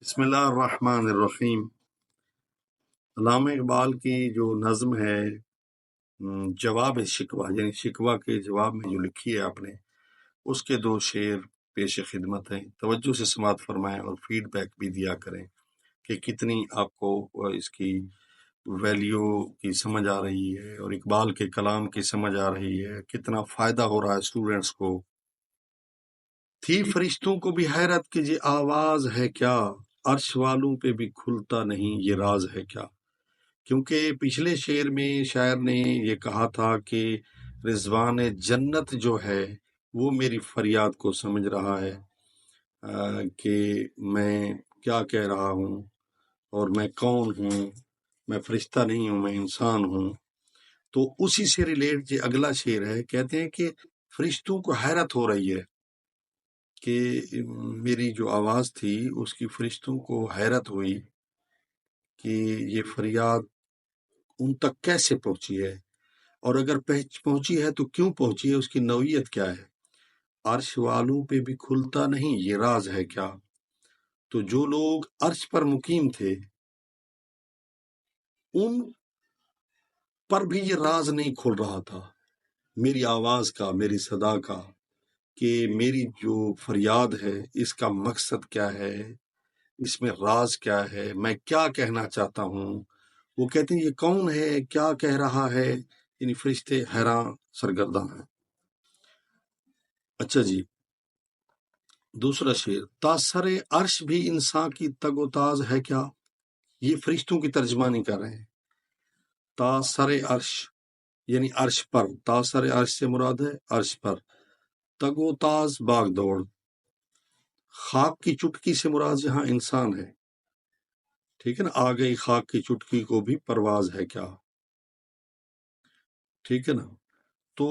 بسم اللہ الرحمن الرحیم۔ علامہ اقبال کی جو نظم ہے جواب شکوہ، یعنی شکوہ کے جواب میں جو لکھی ہے آپ نے، اس کے دو شعر پیش خدمت ہیں۔ توجہ سے سماعت فرمائیں اور فیڈ بیک بھی دیا کریں کہ کتنی آپ کو اس کی ویلیو کی سمجھ آ رہی ہے اور اقبال کے کلام کی سمجھ آ رہی ہے، کتنا فائدہ ہو رہا ہے اسٹوڈنٹس کو۔ تھی فرشتوں کو بھی حیرت کہ یہ آواز ہے کیا، عرش والوں پہ بھی کھلتا نہیں یہ راز ہے کیا۔ کیونکہ پچھلے شعر میں شاعر نے یہ کہا تھا کہ رضوان جنت جو ہے وہ میری فریاد کو سمجھ رہا ہے کہ میں کیا کہہ رہا ہوں اور میں کون ہوں، میں فرشتہ نہیں ہوں، میں انسان ہوں۔ تو اسی سے ریلیٹ جو اگلا شعر ہے، کہتے ہیں کہ فرشتوں کو حیرت ہو رہی ہے کہ میری جو آواز تھی اس کی فرشتوں کو حیرت ہوئی کہ یہ فریاد ان تک کیسے پہنچی ہے، اور اگر پہنچی ہے تو کیوں پہنچی ہے، اس کی نوعیت کیا ہے۔ عرش والوں پہ بھی کھلتا نہیں یہ راز ہے کیا۔ تو جو لوگ عرش پر مقیم تھے ان پر بھی یہ راز نہیں کھل رہا تھا میری آواز کا، میری صدا کا، کہ میری جو فریاد ہے اس کا مقصد کیا ہے، اس میں راز کیا ہے، میں کیا کہنا چاہتا ہوں۔ وہ کہتے ہیں یہ کون ہے، کیا کہہ رہا ہے، یعنی فرشتے حیران سرگرداں ہیں۔ اچھا جی، دوسرا شعر، تاثر عرش بھی انسان کی تگ و تاز ہے کیا۔ یہ فرشتوں کی ترجمانی کر رہے ہیں۔ تاثر عرش یعنی عرش پر، تاثر عرش سے مراد ہے عرش پر، تگ و تاز باغ دوڑ، خاک کی چٹکی سے مراد یہاں انسان ہے، ٹھیک ہے نا، آ گئی خاک کی چٹکی کو بھی پرواز ہے کیا، ٹھیک ہے نا۔ تو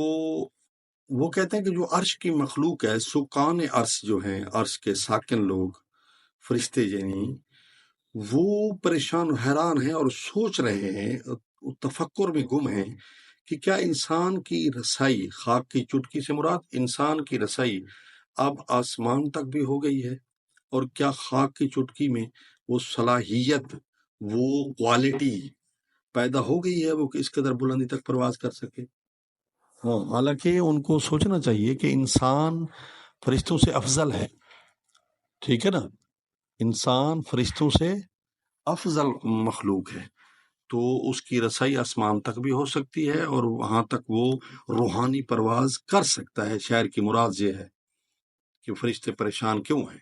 وہ کہتے ہیں کہ جو عرش کی مخلوق ہے، سکان عرش جو ہیں، عرش کے ساکن لوگ، فرشتے یعنی، وہ پریشان و حیران ہیں اور سوچ رہے ہیں، تفکر میں گم ہیں کہ کیا انسان کی رسائی، خاک کی چٹکی سے مراد انسان کی رسائی اب آسمان تک بھی ہو گئی ہے، اور کیا خاک کی چٹکی میں وہ صلاحیت، وہ کوالٹی پیدا ہو گئی ہے وہ کہ اس قدر بلندی تک پرواز کر سکے۔ ہاں، حالانکہ ان کو سوچنا چاہیے کہ انسان فرشتوں سے افضل ہے، ٹھیک ہے نا، انسان فرشتوں سے افضل مخلوق ہے، تو اس کی رسائی آسمان تک بھی ہو سکتی ہے اور وہاں تک وہ روحانی پرواز کر سکتا ہے۔ شاعر کی مراد یہ ہے کہ فرشتے پریشان کیوں ہیں۔